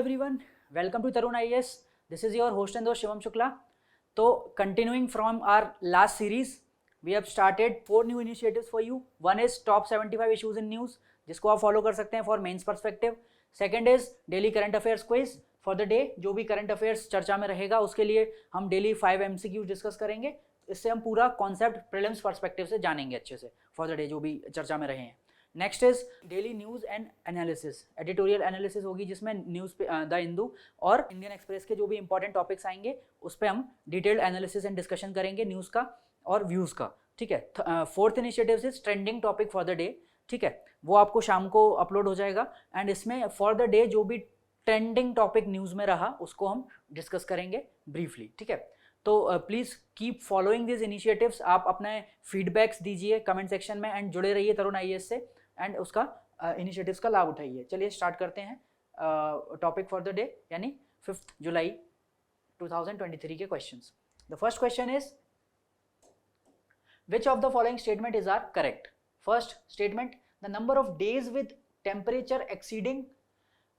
everyone, welcome to Tarun IAS. This is your host and host Shivam Shukla. So continuing from our last series, we have started 4 new initiatives for you. One is top 75 issues in news, जिसको आप follow कर सकते हैं for mains perspective. Second is daily current affairs quiz for the day. जो भी current affairs चर्चा में रहेगा उसके लिए हम daily 5 MCQs डिस्कस करेंगे. इससे हम पूरा कॉन्सेप्ट प्रीलिम्स पर्सपेक्टिव से जानेंगे अच्छे से फॉर द डे जो भी चर्चा में रहे हैं. Next is daily news and analysis, editorial analysis होगी जिसमें न्यूज़ पे द हिंदू और इंडियन एक्सप्रेस के जो भी इंपॉर्टेंट टॉपिक्स आएंगे उस पर हम डिटेल्ड एनालिसिस एंड डिस्कशन करेंगे न्यूज़ का और व्यूज़ का. ठीक है. Fourth initiative is trending topic for the day. ठीक है, वो आपको शाम को अपलोड हो जाएगा एंड इसमें फॉर द डे जो भी ट्रेंडिंग टॉपिक न्यूज़ में रहा उसको हम डिस्कस करेंगे ब्रीफली. ठीक है, तो please keep following this initiatives. आप अपने फीडबैक्स दीजिए कमेंट सेक्शन में एंड जुड़े रहिए तरुण आईएएस से एंड उसका इनिशिएटिव्स का लाभ उठाइए. चलिए स्टार्ट करते हैं टॉपिक फॉर द डे यानी 5 जुलाई 2023 के questions. The first question is which of the following statement is are correct. First statement, the number of days with temperature exceeding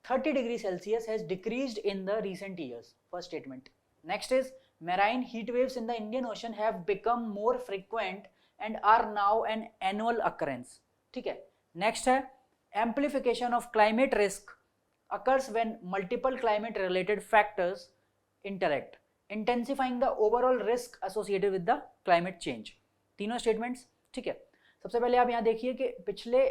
30 degree Celsius has decreased in the recent years. First statement. Next is marine heat waves in the Indian Ocean have become more frequent and are now an annual occurrence. ठीक है. Next है amplification of climate risk occurs when multiple climate related factors interact, intensifying the overall risk associated with the climate change. तीनों statements. ठीक है. सबसे पहले आप यहाँ देखिए कि पिछले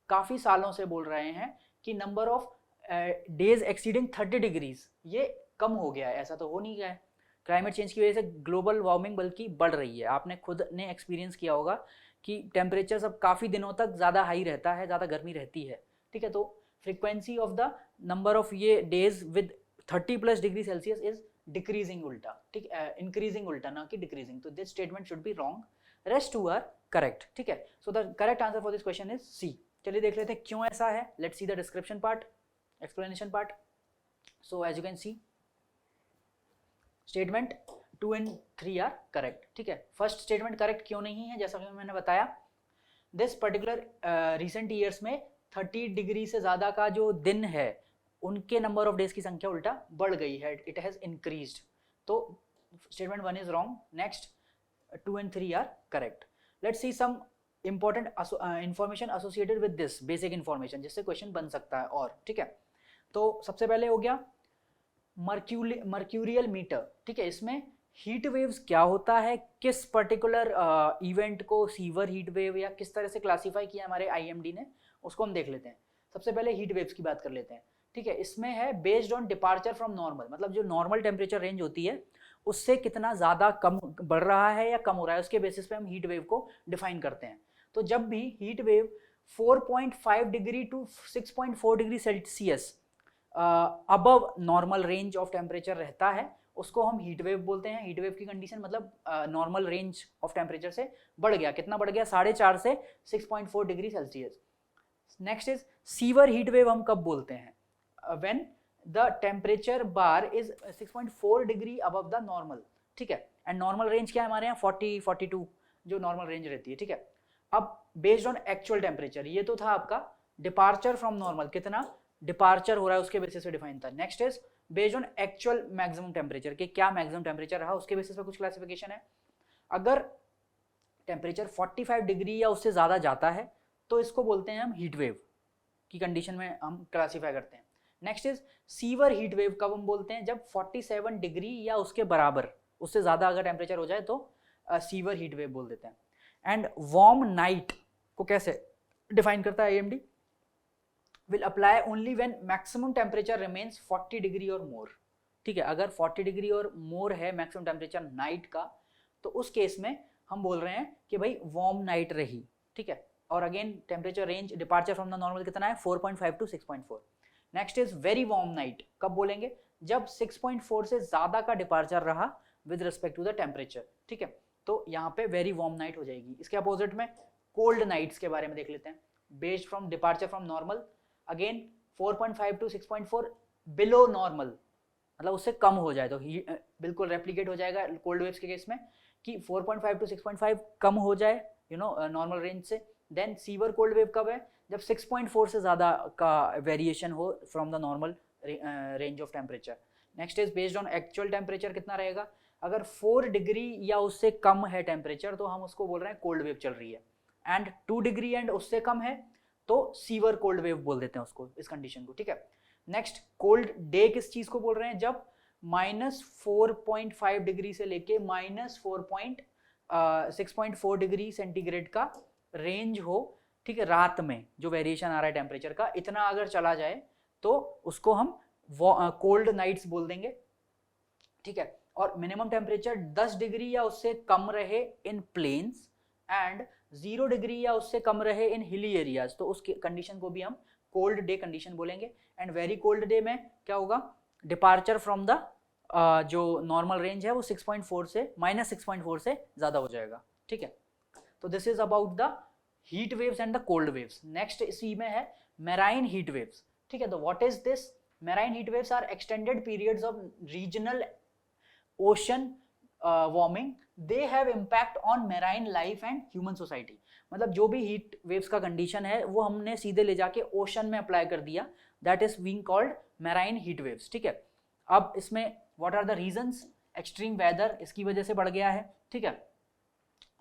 काफ़ी सालों से बोल रहे हैं कि number of days exceeding 30 degrees ये कम हो गया है. ऐसा तो हो नहीं गया है. क्लाइमेट चेंज की वजह से ग्लोबल वार्मिंग बल्कि बढ़ रही है. आपने खुद ने एक्सपीरियंस किया होगा कि टेम्परेचर सब काफ़ी दिनों तक ज़्यादा हाई रहता है, ज़्यादा गर्मी रहती है. ठीक है, तो frequency of the number of ये days with 30+ degree Celsius is decreasing उल्टा. ठीक है, इंक्रीजिंग उल्टा ना कि डिक्रीजिंग. तो this statement should be wrong. Rest two are correct. ठीक है, so the correct answer for this question is C. चलिए देख लेते हैं क्यों ऐसा है. Let's see the description part, explanation part. So as you can see statement 2 and 3 are correct. ठीक है, फर्स्ट स्टेटमेंट करेक्ट क्यों नहीं है, जैसा कि मैंने बताया दिस पर्टिकुलर रिसेंट ईयर्स में 30 डिग्री से ज़्यादा का जो दिन है उनके नंबर ऑफ डेज की संख्या उल्टा बढ़ गई है. It has increased. तो statement 1 is wrong. Next 2 and 3 are correct. Let's see some important information associated with this, basic information जिससे क्वेश्चन बन सकता है. और ठीक है, तो सबसे पहले हो गया मर्क्यूरियल मीटर. ठीक है, इसमें हीट वेव्स क्या होता है, किस पर्टिकुलर इवेंट को सीवर हीट वेव या किस तरह से क्लासीफाई किया हमारे आईएमडी ने, उसको हम देख लेते हैं. सबसे पहले हीट वेव्स की बात कर लेते हैं. ठीक है, इसमें है based on departure from normal, मतलब जो नॉर्मल टेम्परेचर रेंज होती है उससे कितना ज़्यादा कम बढ़ रहा है या कम हो रहा है, उसके बेसिस पे हम हीट वेव को डिफाइन करते हैं. तो जब भी heat wave 4.5 degree to 6.4 degree Celsius above normal range of temperature रहता है उसको हम हीट वेव बोलते हैं. हीट वेव की कंडीशन मतलब नॉर्मल रेंज ऑफ टेम्परेचर से बढ़ गया. कितना बढ़ गया? 4.5 से 6.4 degree Celsius. Next is severe heat wave हम कब बोलते हैं? When the temperature bar is 6.4 degree above the normal. ठीक है, एंड नॉर्मल रेंज क्या है हमारे यहाँ 40-42 जो नॉर्मल रेंज रहती है. ठीक है, अब बेस्ड ऑन एक्चुअल टेम्परेचर, ये तो था आपका डिपार्चर फ्रॉम नॉर्मल, कितना डिपार्चर हो रहा है उसके बेसिस पे डिफाइन था. Next is based on actual maximum temperature, कि क्या मैक्सिमम टेम्परेचर रहा उसके बेसिस पे कुछ क्लासिफिकेशन है. अगर टेम्परेचर 45 डिग्री या उससे ज़्यादा जाता है तो इसको बोलते हैं हम हीट वेव की कंडीशन में हम क्लासीफाई करते हैं. Next is severe heat wave कब हम बोलते हैं? जब 47 डिग्री या उसके बराबर, उससे ज़्यादा अगर टेम्परेचर हो जाए तो सीवर हीट वेव बोल देते हैं. एंड वार्म नाइट को कैसे डिफाइन करता है IMD? will apply only when maximum temperature remains 40 degree और मोर. ठीक है, अगर 40 डिग्री और मोर है मैक्सिमम टेम्परेचर नाइट का तो उस केस में हम बोल रहे हैं कि भाई वार्म नाइट रही. ठीक है, और again temperature range departure from the normal कितना है? 4.5 to 6.4. Next is very warm night कब बोलेंगे? जब 6.4 से ज़्यादा का डिपार्चर रहा with respect to the temperature. ठीक है, तो यहाँ पे वेरी वार्म नाइट हो जाएगी. इसके अपोजिट में कोल्ड नाइट्स के बारे में देख लेते हैं. Based from departure from normal, again 4.5 to 6.4 below normal, मतलब उससे कम हो जाए तो बिल्कुल रेप्लिकेट हो जाएगा कोल्ड वेव्स के केस में कि 4.5 टू 6.5 कम हो जाए नॉर्मल रेंज से. देन सीवर कोल्ड वेव कब है? जब 6.4 से ज़्यादा का वेरिएशन हो from the normal range of temperature. Next is based on actual temperature कितना रहेगा, अगर 4 डिग्री या उससे कम है टेम्परेचर तो हम उसको बोल रहे हैं कोल्ड वेव चल रही है, एंड 2 डिग्री एंड उससे कम है तो सीवर कोल्ड वेव बोल देते हैं उसको, इस कंडीशन को, ठीक है। नेक्स्ट कोल्ड डे किस चीज को बोल रहे हैं, जब -4.5 डिग्री से लेके -6.4 डिग्री सेंटीग्रेड का रेंज हो, ठीक है, रात में जो वेरिएशन आ रहा है टेम्परेचर का, इतना अगर चला जाए तो उसको हम कोल्ड नाइट्स बोल देंगे, ठीक है। और मिनिमम टेम्परेचर 10 डिग्री या उससे कम रहे इन प्लेन्स एंड 0 डिग्री या उससे कम रहे इन हिली एरियाज, तो उस कंडीशन को भी हम कोल्ड डे कंडीशन बोलेंगे। एंड वेरी कोल्ड डे में क्या होगा, डिपार्चर फ्रॉम द जो नॉर्मल रेंज है वो 6.4 से -6.4 से ज़्यादा हो जाएगा, ठीक है। तो this is about the heat waves and the cold waves. Next इसी में है मैराइन हीट वेव्स, ठीक है। तो what is this, marine heat waves are extended periods of regional ocean warming, they have impact on marine life and human society. मतलब जो भी heat waves का कंडीशन है वो हमने सीधे ले जाके ओशन में अप्लाई कर दिया, that is being called marine heat waves, ठीक है। अब इसमें what are the reasons, extreme weather इसकी वजह से बढ़ गया है, ठीक है।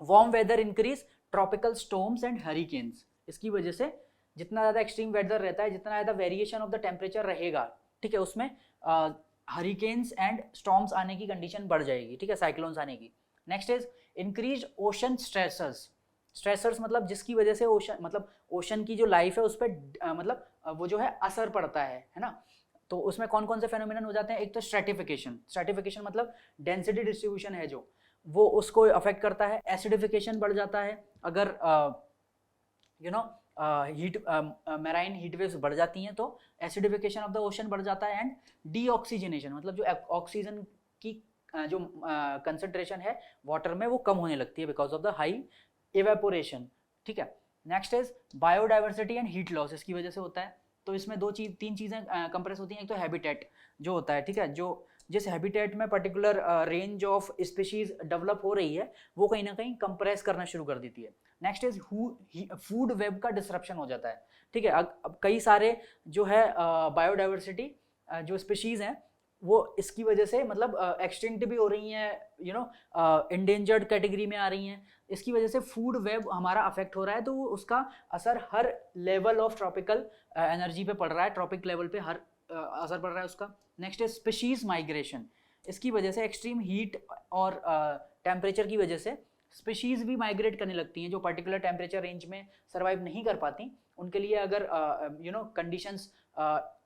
Warm weather increase, tropical storms and hurricanes, इसकी वजह से जितना ज़्यादा एक्सट्रीम वेदर रहता है, जितना ज़्यादा वेरिएशन ऑफ द टेम्परेचर रहेगा, ठीक है, उसमें हरिकेन्स एंड स्टॉर्म्स आने की कंडीशन बढ़ जाएगी, ठीक है, साइक्लोन्स आने की। Next is increase ocean stressors, stressors मतलब जिसकी वजह से ओशन, मतलब ओशन की जो लाइफ है उस पर मतलब वो जो है असर पड़ता है ना। तो उसमें कौन कौन से फेनोमेनन हो जाते हैं, एक तो स्ट्रेटिफिकेशन, स्ट्रेटिफिकेशन मतलब डेंसिटी डिस्ट्रीब्यूशन है जो वो उसको अफेक्ट करता है। एसिडिफिकेशन बढ़ जाता है अगर you know heat marine heat waves बढ़ जाती हैं तो एसिडिफिकेशन ऑफ द ओशन बढ़ जाता है। एंड डीऑक्सीजनेशन मतलब जो ऑक्सीजन की जो कंसंट्रेशन है वाटर में वो कम होने लगती है because of the high evaporation, ठीक है। Next is biodiversity and heat loss, इसकी वजह से होता है। तो इसमें तीन चीज़ें कंप्रेस होती हैं, एक तो हैबिटेट जो होता है, ठीक है, जो जिस हैबिटेट में particular range of species develop हो रही है वो कहीं ना कहीं कंप्रेस करना शुरू कर देती है। नेक्स्ट इज फूड वेब का डिसरप्शन हो जाता है, ठीक है। अब कई सारे जो है बायोडाइवर्सिटी जो स्पीशीज हैं वो इसकी वजह से मतलब एक्सटिंक्ट भी हो रही हैं, यू नो इंडेंजर्ड कैटेगरी में आ रही हैं, इसकी वजह से फूड वेब हमारा अफेक्ट हो रहा है। तो उसका असर हर लेवल ऑफ ट्रॉपिकल एनर्जी पे पड़ रहा है, ट्रॉपिक लेवल पे हर असर पड़ रहा है उसका। नेक्स्ट है स्पीशीज माइग्रेशन, इसकी वजह से एक्सट्रीम हीट और टेम्परेचर की वजह से स्पीशीज भी माइग्रेट करने लगती हैं जो पर्टिकुलर टेम्परेचर रेंज में सर्वाइव नहीं कर पाती। उनके लिए अगर यू नो कंडीशंस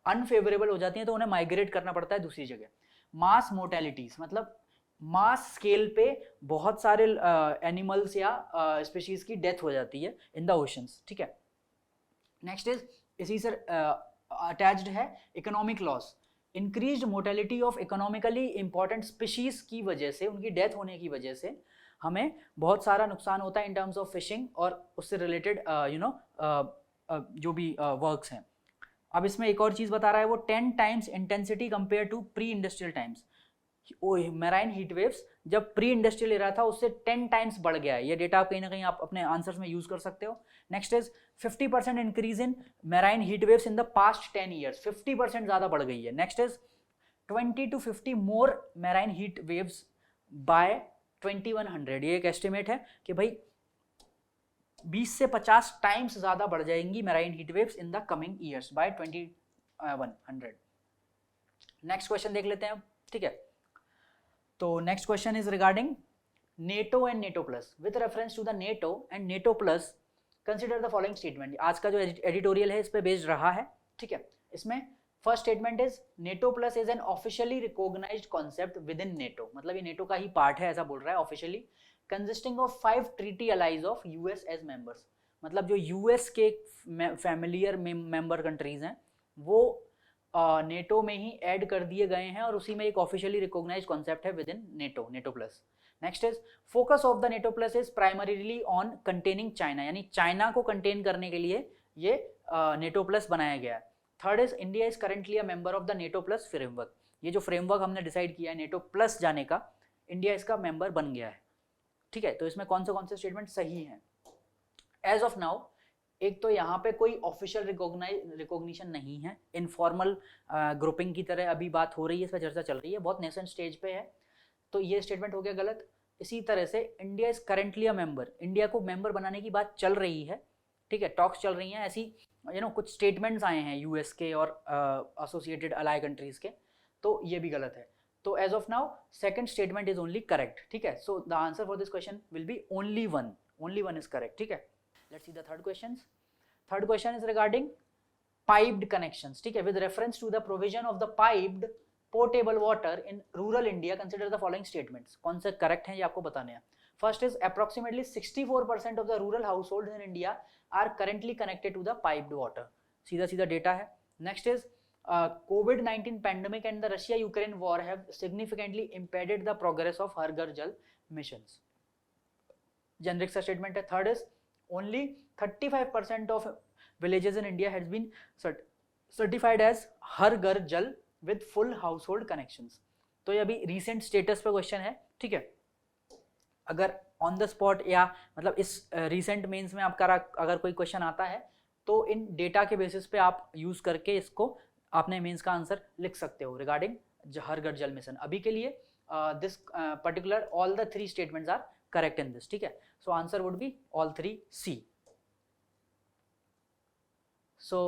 अनफेवरेबल हो जाती हैं तो उन्हें माइग्रेट करना पड़ता है दूसरी जगह। मास मोर्टेलिटीज मतलब मास स्केल पे बहुत सारे एनिमल्स या स्पीशीज की डेथ हो जाती है इन द ओशंस, ठीक है। नेक्स्ट इज इसी से अटैच्ड है economic loss, increased mortality of economically important species की वजह से, उनकी डेथ होने की वजह से हमें बहुत सारा नुकसान होता है इन टर्म्स ऑफ फिशिंग और उससे रिलेटेड यू नो जो भी वर्क्स हैं। अब इसमें एक और चीज़ बता रहा है वो 10 times intensity compare to pre industrial times. Marine heat waves जब प्री इंडस्ट्रियल एरा था उससे 10 टाइम्स बढ़ गया है, ये डेटा आप कहीं ना कहीं आप अपने आंसर्स में यूज कर सकते हो। Next is 50% increase in marine heat waves in the past 10 years, 50% ज़्यादा बढ़ गई है। Next is 20 to 50 more marine heat waves by 2100, ये एक एस्टिमेट है कि भाई 20 से 50 टाइम्स ज़्यादा बढ़ जाएंगी marine heat waves in the coming years by 2100। Next question देख लेते हैं अब, ठीक है। तो next question is regarding NATO and NATO plus. With reference to the NATO and NATO plus consider the following statement. आज का जो एडिटोरियल है इस पे बेस्ड रहा है, ठीक है। इसमें first statement is NATO plus is an officially recognised concept within NATO, मतलब ये नेटो का ही पार्ट है ऐसा बोल रहा है officially. Consisting of 5 treaty allies of US as members, मतलब जो यूएस के फैमिलियर मेंबर कंट्रीज हैं वो नेटो में ही ऐड कर दिए गए हैं और उसी में एक ऑफिशियली रिकॉग्नाइज्ड कॉन्सेप्ट है with in NATO, NATO plus. Next is focus of the NATO plus is primarily on containing China, यानी चाइना को कंटेन करने के लिए ये नेटो प्लस बनाया गया है। Third is India is currently a member of the NATO plus framework, ये जो फ्रेमवर्क हमने डिसाइड किया है नेटो प्लस जाने का, इंडिया इसका मेंबर बन गया है, ठीक है। तो इसमें कौन से स्टेटमेंट सही हैं। एज ऑफ नाउ एक तो यहाँ पे कोई ऑफिशियल रिकॉग्निशन नहीं है, इनफॉर्मल ग्रुपिंग की तरह अभी बात हो रही है, इस पर चर्चा चल रही है, बहुत नेसेंट स्टेज पे है, तो ये स्टेटमेंट हो गया गलत। इसी तरह से India is currently a member, India को मेंबर बनाने की बात चल रही है, ठीक है, टॉक्स चल रही हैं, ऐसी कुछ स्टेटमेंट्स आए हैं यूएस के और एसोसिएटेड अलाई कंट्रीज के, तो ये भी गलत है। तो as of now second statement is only correct, ठीक है। So the answer for this question will be only one is correct, ठीक है। Let's see the third question. Third question is regarding piped connections, ठीक है, with reference to the provision of the piped potable water in rural India consider the following statements. कौन से correct हैं ये आपको बताने हैं। First is approximately 64% of the rural household in India are currently connected to the piped water, सीधा सीधा data है। Next is COVID-19 pandemic and the Russia-Ukraine war have significantly impeded the progress of हर घर जल missions. Generic सा statement है। Third is only 35% of villages in India has been certified as हर घर जल with full household connections. तो ये अभी recent status पे क्वेश्चन है, ठीक है। अगर ऑन द स्पॉट या मतलब इस recent मेंस में आपका अगर कोई क्वेश्चन आता है तो इन डेटा के बेसिस पे आप यूज करके इसको आपने मेंस का आंसर लिख सकते हो रिगार्डिंग हर घर जल मिशन। अभी के लिए this particular all the 3 statements are correct in this, ठीक है। So answer would be all 3 C. So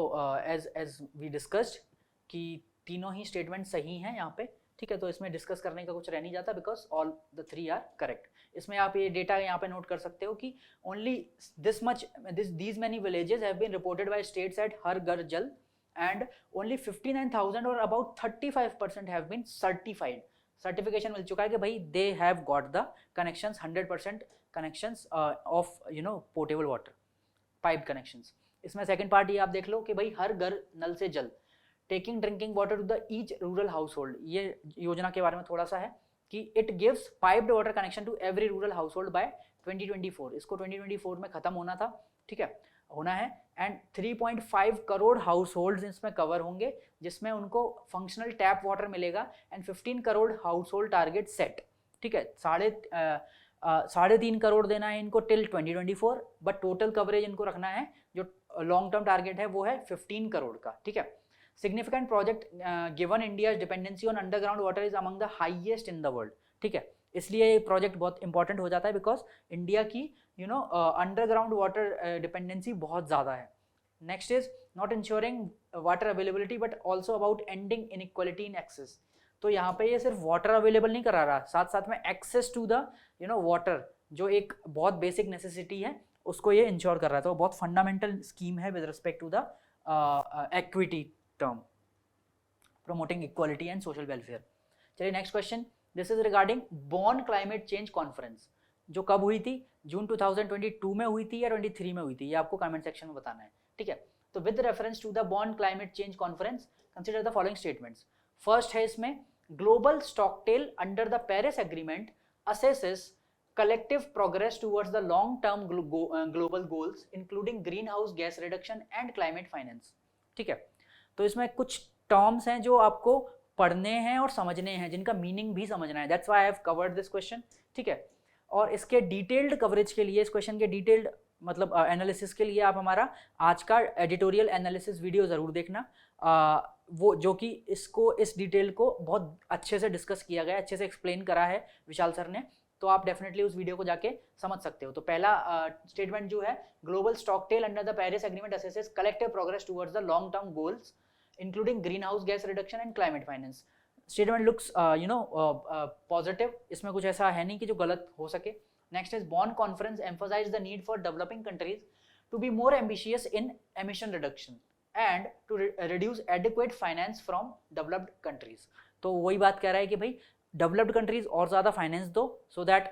as we discussed कि तीनों ही स्टेटमेंट सही हैं यहाँ पे, ठीक है। तो इसमें डिस्कस करने का कुछ रह नहीं जाता because all the 3 are correct. इसमें आप ये डेटा यहाँ पे नोट कर सकते हो कि only these many villages have been reported by states at हर घर जल and only 59,000 or about 35% have been certified. Certification मिल चुका है कि भाई they have got the connections, 100% connections of potable water, piped connections. इसमें सेकंड पार्ट ये आप देख लो कि भाई हर घर नल से जल, taking drinking water to the each rural household, ये योजना के बारे में थोड़ा सा है कि it gives piped water connection to every rural household by 2024। इसको 2024 में खत्म होना था, ठीक है, होना है। एंड 3.5 करोड़ हाउस होल्ड इसमें कवर होंगे जिसमें उनको फंक्शनल टैप वाटर मिलेगा and 15 crore house hold target set, ठीक है। 3.5 करोड़ देना है इनको टिल 2024, बट टोटल कवरेज इनको रखना है, जो लॉन्ग टर्म टारगेट है वो है 15 करोड़ का, ठीक है। Significant project given India's dependency on underground water is among the highest in the world, ठीक है। इसलिए ये प्रोजेक्ट बहुत इंपॉर्टेंट हो जाता है बिकॉज इंडिया की अंडरग्राउंड वाटर डिपेंडेंसी बहुत ज़्यादा है। Next is not ensuring water availability but also about ending inequality in excess. तो यहाँ पे ये सिर्फ वाटर अवेलेबल नहीं करा रहा, साथ साथ में एक्सेस टू द वाटर जो एक बहुत बेसिक नेसेसिटी है उसको ये इंश्योर कर रहा है। तो बहुत फंडामेंटल स्कीम है with respect to the equity term, promoting equality and social welfare. चलिए next question, this is regarding Bonn climate change conference, जो कब हुई थी, जून 2022 में हुई थी या 23 में हुई थी, ये आपको कमेंट सेक्शन में बताना है, ठीक है। तो with reference to the Bonn climate change conference consider the following statements. First है इसमें global stocktake under the Paris agreement assesses collective progress towards the long term global goals including greenhouse gas reduction and climate finance, ठीक है। तो इसमें कुछ terms हैं जो आपको पढ़ने हैं और समझने हैं, जिनका मीनिंग भी समझना है, that's why I have covered this question, ठीक है। और इसके डिटेल्ड कवरेज के लिए, इस क्वेश्चन के डिटेल्ड मतलब एनालिसिस के लिए आप हमारा आज का एडिटोरियल एनालिसिस वीडियो ज़रूर देखना, वो जो कि इस डिटेल को बहुत अच्छे से डिस्कस किया गया, अच्छे से एक्सप्लेन करा है विशाल सर ने, तो आप डेफिनेटली उस वीडियो को जाके समझ सकते हो। तो पहला स्टेटमेंट जो है, global stocktake under the Paris agreement assesses collective progress towards the long term goals including greenhouse gas reduction and climate finance. Statement looks positive, इसमें कुछ ऐसा है नहीं कि जो गलत हो सके। Next is Bonn conference emphasise the need for developing countries to be more ambitious in emission reduction and to reduce adequate finance from developed countries. तो वही बात कह रहा है कि भाई डेवलप्ड कंट्रीज और ज़्यादा फाइनेंस दो सो दैट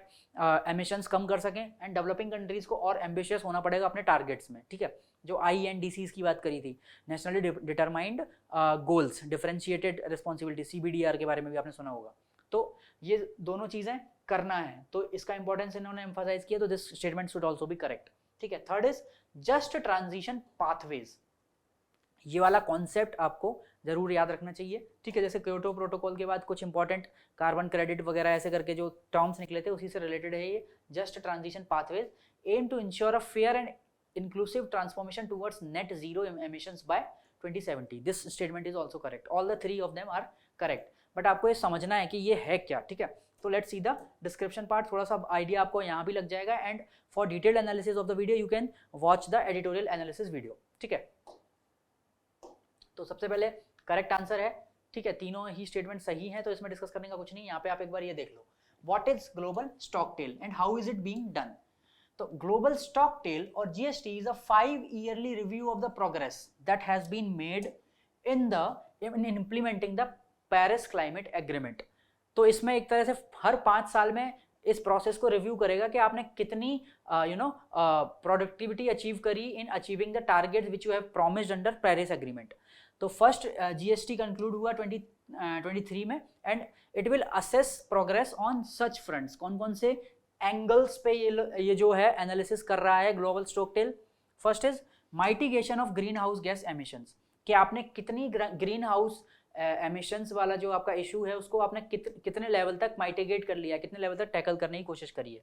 एमिशंस कम कर सकें, एंड डेवलपिंग कंट्रीज को और एम्बिशियस होना पड़ेगा अपने टारगेट्स में, ठीक है। जो INDCs की बात करी थी, nationally determined goals, differentiated responsibility, CBDR के बारे में भी आपने सुना होगा। तो ये दोनों चीज़ें करना है, तो इसका इंपॉर्टेंस इन्होंने एम्फसाइज किया, तो this statement should also be correct, ठीक है। Third is just transition pathways, ये वाला कॉन्सेप्ट आपको जरूर याद रखना चाहिए, ठीक है। जैसे क्योटो प्रोटोकॉल के बाद कुछ इंपॉर्टेंट कार्बन क्रेडिट वगैरह ऐसे करके जो टर्म्स निकले थे उसी से रिलेटेड है ये। Just transition pathways aim to ensure a fair and inclusive transformation towards net zero emissions by 2070. This statement is also correct. All the three of them are correct. But आपको ये समझना है कि ये है क्या, ठीक है? तो let's see the description part. थोड़ा सा आइडिया आपको यहाँ भी लग जाएगा, and for detailed analysis of the video you can watch the editorial analysis video, ठीक है? तो सबसे पहले करेक्ट आंसर है, ठीक है? तीनों ही स्टेटमेंट सही हैं, तो इसमें डिस्कस करने का कुछ नहीं। यहाँ पे आप एक बार ये देख लो, what is global stocktake and how is it being done. तो ग्लोबल स्टॉकटेल और GST is a 5 yearly review of the progress that has been made in implementing the Paris climate agreement. तो इसमें एक तरह से हर 5 साल में इस प्रोसेस को रिव्यू करेगा कि आपने कितनी प्रोडक्टिविटी अचीव करी in achieving the target which you have promised under Paris agreement. तो फर्स्ट जीएसटी कंक्लूड हुआ 2023 में, and it will assess progress on such fronts. कौन कौन से एंगल्स पे ये जो है एनालिसिस कर रहा है global stocktake. First is mitigation of greenhouse gas emissions, कि आपने कितनी ग्रीन हाउस एमिशंस वाला जो आपका इशू है उसको आपने कितने लेवल तक माइटिगेट कर लिया, कितने लेवल तक टैकल करने की कोशिश करी है।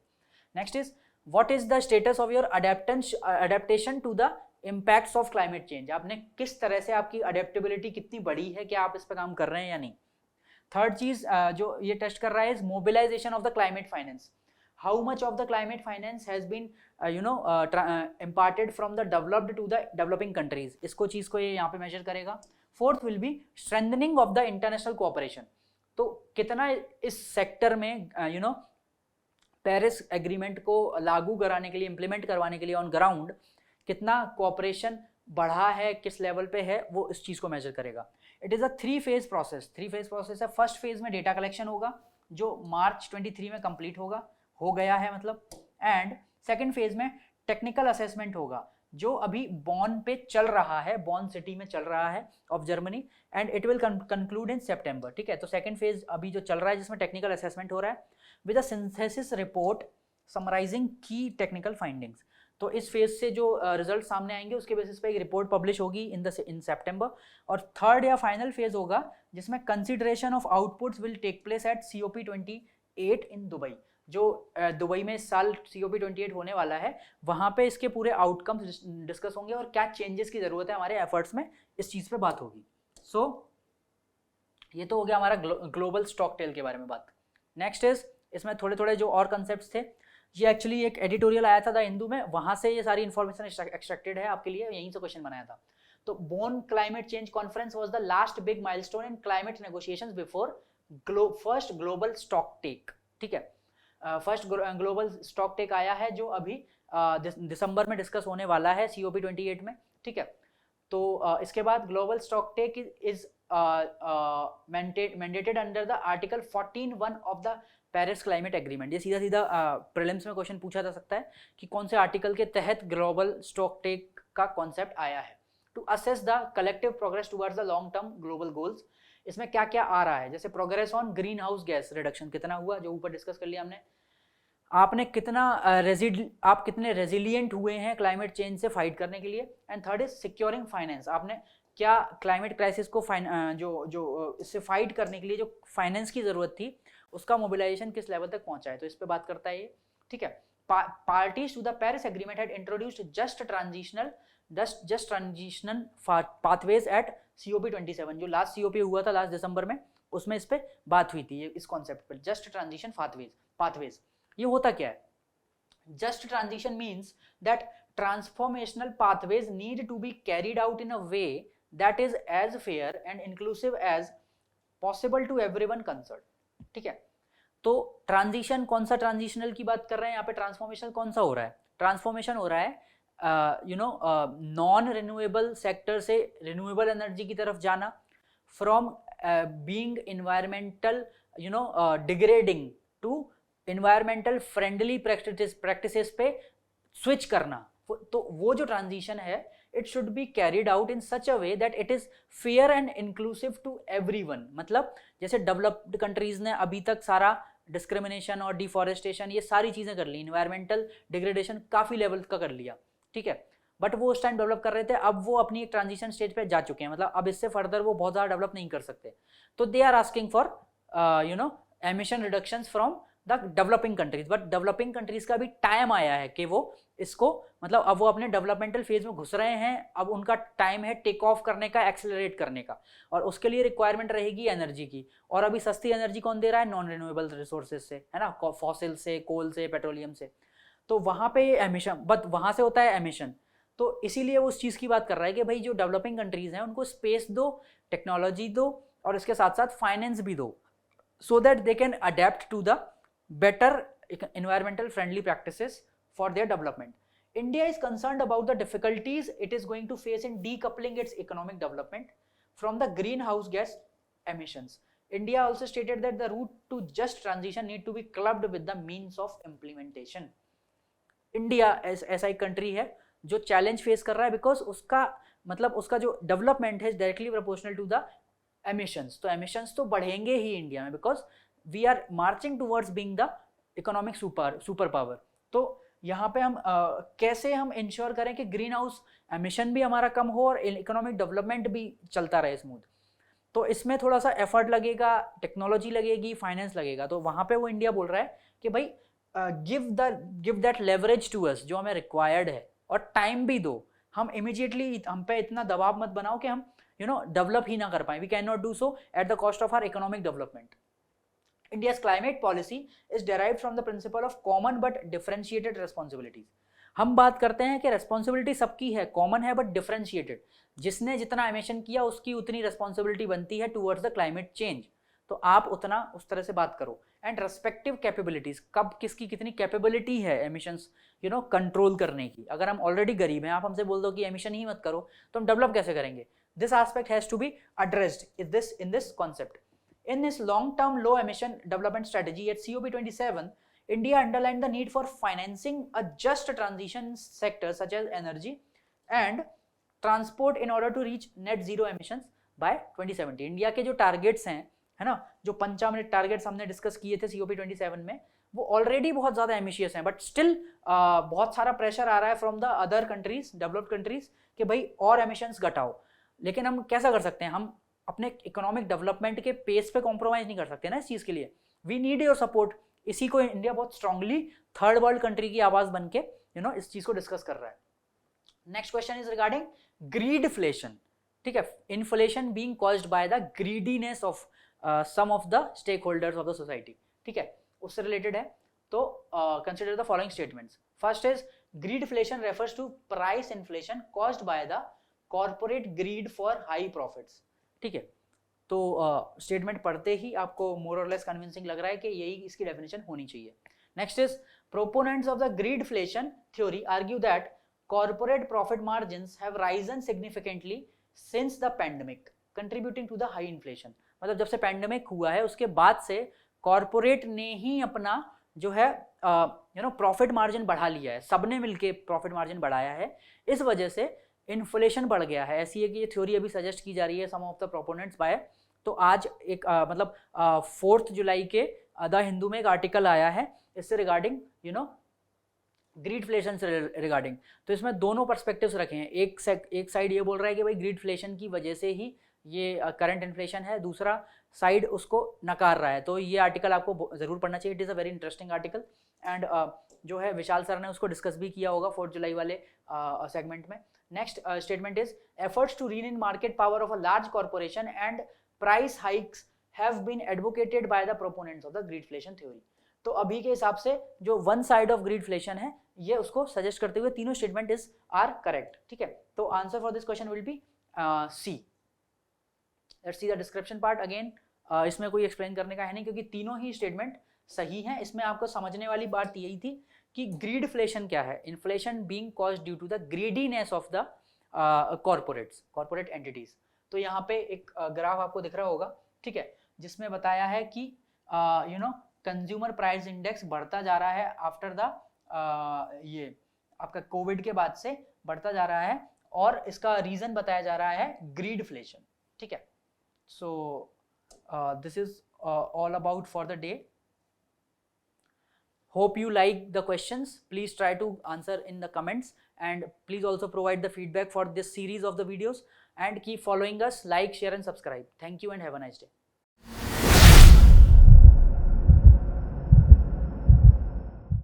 Next is what is the status of your adaptation to the impacts of climate change. आपने किस तरह से, आपकी अडेप्टेबिलिटी कितनी बड़ी है, क्या आप इस पर काम कर रहे हैं या नहीं। थर्ड चीज जो ये टेस्ट कर रहा है is mobilisation of the climate finance. How much of the climate finance has been imparted from the developed to the developing countries। इसको चीज को ये यहाँ पे मेजर करेगा। Fourth will be strengthening of the international cooperation. तो कितना इस सेक्टर में पेरिस एग्रीमेंट को लागू कराने के लिए, इंप्लीमेंट करवाने के लिए ऑन ग्राउंड कितना कोऑपरेशन बढ़ा है, किस लेवल पे है, वो इस चीज को मेजर करेगा। It is a 3 phase process. 3 phase process है। फर्स्ट फेज में डेटा कलेक्शन होगा जो मार्च 23 में कंप्लीट हो गया है मतलब। एंड सेकेंड फेज में टेक्निकल असेसमेंट होगा जो अभी बॉन पे चल रहा है, बॉन सिटी में चल रहा है of Germany, and it will conclude in September, ठीक है? तो सेकंड फेज अभी जो चल रहा है जिसमें टेक्निकल असेसमेंट हो रहा है with a synthesis report summarising की टेक्निकल फाइंडिंग्स। तो इस फेज से जो रिजल्ट सामने आएंगे उसके बेसिस पे एक रिपोर्ट पब्लिश होगी इन सितंबर। और थर्ड या फाइनल फेज होगा जिसमें consideration of outputs will take place at COP28 इन दुबई। जो दुबई में इस साल COP28 होने वाला है, वहाँ पे इसके पूरे आउटकम्स डिस्कस होंगे और क्या चेंजेस की ज़रूरत है हमारे एफर्ट्स में, इस चीज़ पे बात होगी। सो ये तो हो गया हमारा ग्लोबल स्टॉकटेल के बारे में बात। नेक्स्ट इज इसमें थोड़े थोड़े जो और कंसेप्ट थे, ये एक्चुअली एक एडिटोरियल आया था द हिंदू में, वहाँ से ये सारी इन्फॉर्मेशन एक्सट्रैक्टेड है आपके लिए, यहीं से क्वेश्चन बनाया था। तो Bonn climate change conference was the last big milestone in climate negotiations before first global stock take, ठीक है? फर्स्ट ग्लोबल स्टॉक टेक आया है जो अभी दिसंबर में डिस्कस होने वाला है COP28 में, ठीक है? तो इसके बाद global stock take is mandated under the article 14(1) of the Paris climate agreement. ये सीधा सीधा प्रीलिम्स में क्वेश्चन पूछा जा सकता है कि कौन से आर्टिकल के तहत ग्लोबल स्टॉक टेक का कॉन्सेप्ट आया है। To assess the collective progress towards the long term global goals. इसमें क्या क्या आ रहा है, जैसे progress on greenhouse gas reduction कितना हुआ, जो ऊपर डिस्कस कर लिया हमने। आपने कितना आप कितने रेजिलिएंट हुए हैं क्लाइमेट चेंज से फाइट करने के लिए। And third is securing finance. आपने क्या क्लाइमेट क्राइसिस को जो इससे फाइट करने के लिए जो फाइनेंस की जरूरत थी उसका मोबिलाइजेशन किस लेवल तक पहुंचा है, तो इस पे बात करता है ये, ठीक है? Parties to the Paris agreement had introduced just transitional pathways at COP27। जो लास्ट COP हुआ था लास्ट दिसंबर में, उसमें इस पे बात हुई थी इस कॉन्सेप्ट पर, जस्ट ट्रांजिशन पाथवेज। ये होता क्या है? Just transition means that transformational pathways need to be carried out in a way that is as fair and inclusive as possible to everyone concern, ठीक है? तो ट्रांजिशन, कौन सा ट्रांजिशनल की बात कर रहे हैं यहाँ पे? ट्रांसफॉर्मेशन कौन सा हो रहा है? ट्रांसफॉर्मेशन हो रहा है नॉन रिन्यूएबल सेक्टर से रिन्यूएबल एनर्जी की तरफ जाना, from being environmental degrading to environmental friendly practices पे स्विच करना। तो वो जो ट्रांजिशन है, it should be carried out in such a way that it is fair and inclusive to everyone. मतलब जैसे डेवलप्ड कंट्रीज ने अभी तक सारा डिस्क्रिमिनेशन और डिफॉरेस्टेशन ये सारी चीजें कर ली, इन्वायरमेंटल डिग्रेडेशन काफी लेवल का कर लिया, ठीक है? बट वो उस टाइम डेवलप कर रहे थे, अब वो अपनी एक ट्रांजिशन स्टेज पे जा चुके हैं, मतलब अब इससे फर्दर वो बहुत ज़्यादा डेवलप नहीं कर सकते। तो they are asking for emission reductions from the developing countries, but developing countries का भी टाइम आया है कि वो इसको मतलब अब वो अपने डेवलपमेंटल फेज में घुस रहे हैं, अब उनका टाइम है टेक ऑफ करने का, एक्सेलरेट करने का, और उसके लिए रिक्वायरमेंट रहेगी एनर्जी की। और अभी सस्ती एनर्जी कौन दे रहा है? नॉन रिन्यूएबल रिसोर्सेज से, है ना, फॉसिल से, कोल से, पेट्रोलियम से। तो वहां पे एमिशन, बट वहां से होता है एमिशन। तो इसीलिए वो उस चीज की बात कर रहा है कि भाई जो डेवलपिंग कंट्रीज हैं उनको स्पेस दो, टेक्नोलॉजी दो, और इसके साथ साथ फाइनेंस भी दो, so that they can adapt to the better environmental friendly practices for their development. India is concerned about the difficulties it is going to face in decoupling its economic development from the greenhouse gas emissions. India also stated that the route to just transition need to be clubbed with the means of implementation. India ऐसा एक country है जो challenge face कर रहा है because उसका मतलब उसका जो डेवलपमेंट है directly proportional to the emissions. तो एमिशंस तो बढ़ेंगे ही इंडिया में because we are marching towards being the economic super power. तो यहाँ पे हम कैसे हम इंश्योर करें कि ग्रीन हाउस एमिशन भी हमारा कम हो और इकोनॉमिक डेवलपमेंट भी चलता रहे स्मूथ। तो इसमें थोड़ा सा एफर्ट लगेगा, टेक्नोलॉजी लगेगी, फाइनेंस लगेगा। तो वहाँ पे वो इंडिया बोल रहा है कि भाई give that leverage to us जो हमें रिक्वायर्ड है, और टाइम भी दो। हम इमीडिएटली हम पे इतना दबाव मत बनाओ कि हम डेवलप ही ना कर पाए। We can not do so at the cost of our economic development. India's climate policy is derived from the principle of common but differentiated responsibilities. हम बात करते हैं कि रेस्पॉन्सिबिलिटी सबकी है, कॉमन है बट डिफरेंशिएटेड। जिसने जितना एमिशन किया उसकी उतनी रेस्पॉन्सिबिलिटी बनती है टुवर्ड्स द क्लाइमेट चेंज। तो आप उतना उस तरह से बात करो। एंड रेस्पेक्टिव कैपेबिलिटीज, कब किसकी कितनी कैपेबिलिटी है एमिशंस कंट्रोल करने की। अगर हम ऑलरेडी गरीब हैं, आप हमसे बोल दो कि एमिशन ही मत करो, तो हम डेवलप कैसे करेंगे? This aspect has to be addressed in this concept. In this long-term low-emission development strategy at COP27, India underlined the need for financing a just transition sectors such as energy and transport in order to reach net zero emissions by 2070. India के जो targets हैं, है ना, जो 55 minute targets हमने discuss किए थे COP27 में, वो ऑलरेडी बहुत ज़्यादा एमिशियस हैं, बट स्टिल बहुत सारा प्रेशर आ रहा है from the other countries, developed countries, कि भाई और एमिशंस घटाओ। लेकिन हम कैसा कर सकते हैं? हम अपने इकोनॉमिक डेवलपमेंट के पेस पे कॉम्प्रोमाइज नहीं कर सकते ना इस चीज के लिए। We need your support. इसी को इंडिया बहुत स्ट्रांगली थर्ड वर्ल्ड कंट्री की आवाज बन के इस चीज को डिस्कस कर रहा है। Next question is regarding greedflation. ठीक है, inflation being caused by the greediness of some of the stakeholders of the society. ठीक है, उससे रिलेटेड है। तो consider the following statements. First is greedflation refers to price inflation caused by the corporate greed for high profits. ठीक है, तो statement पढ़ते ही आपको मोर और लेस कन्विंसिंग लग रहा है कि यही इसकी डेफिनेशन होनी चाहिए। Next is proponents of the greedflation theory argue that corporate profit margins have risen significantly since the pandemic contributing to the high inflation. मतलब जब से पैंडेमिक हुआ है उसके बाद से कॉर्पोरेट ने ही अपना जो है प्रॉफिट मार्जिन बढ़ा लिया है, सबने मिलके प्रॉफिट मार्जिन बढ़ाया है, इस वजह से इन्फ्लेशन बढ़ गया है। ऐसी है कि ये थ्योरी अभी सजेस्ट की जा रही है सम ऑफ द प्रोपोनेंट्स बाय। तो आज एक मतलब 4 जुलाई के द हिंदू में एक आर्टिकल आया है इससे रिगार्डिंग ग्रीडफ्लेशन से रिगार्डिंग। तो इसमें दोनों पर्सपेक्टिव्स रखे हैं। एक साइड ये बोल रहा है कि भाई ग्रीडफ्लेशन की वजह से ही ये करंट इन्फ्लेशन है, दूसरा साइड उसको नकार रहा है। तो ये आर्टिकल आपको जरूर पढ़ना चाहिए। It is a very interesting article and जो है विशाल सर ने उसको डिस्कस भी किया होगा 4 जुलाई वाले सेगमेंट में। Next statement is efforts to rein in market power of a large corporation and price hikes have been advocated by the proponents of the greedflation theory. तो अभी के हिसाब से जो वन साइड ऑफ ग्रीडफ्लेशन है ये उसको सजेस्ट करते हुए तीनों स्टेटमेंट इज आर करेक्ट। ठीक है, तो answer for this question will be C. Let's see the description part again. इसमें कोई एक्सप्लेन करने का है नहीं क्योंकि तीनों ही स्टेटमेंट सही हैं। इसमें आपको समझने वाली बात यही थी कि ग्रीडफ्लेशन क्या है। Inflation being caused due to the greediness of the corporate entities. तो यहाँ पे एक ग्राफ आपको दिख रहा होगा, ठीक है, जिसमें बताया है कि कंज्यूमर प्राइस इंडेक्स बढ़ता जा रहा है आफ्टर द ये आपका कोविड के बाद से बढ़ता जा रहा है और इसका रीजन बताया जा रहा है ग्रीडफ्लेशन। ठीक है, so this is all about for the day. Hope you like the questions. Please try to answer in the comments and please also provide the feedback for this series of the videos and keep following us, like, share and subscribe. Thank you and have a nice day.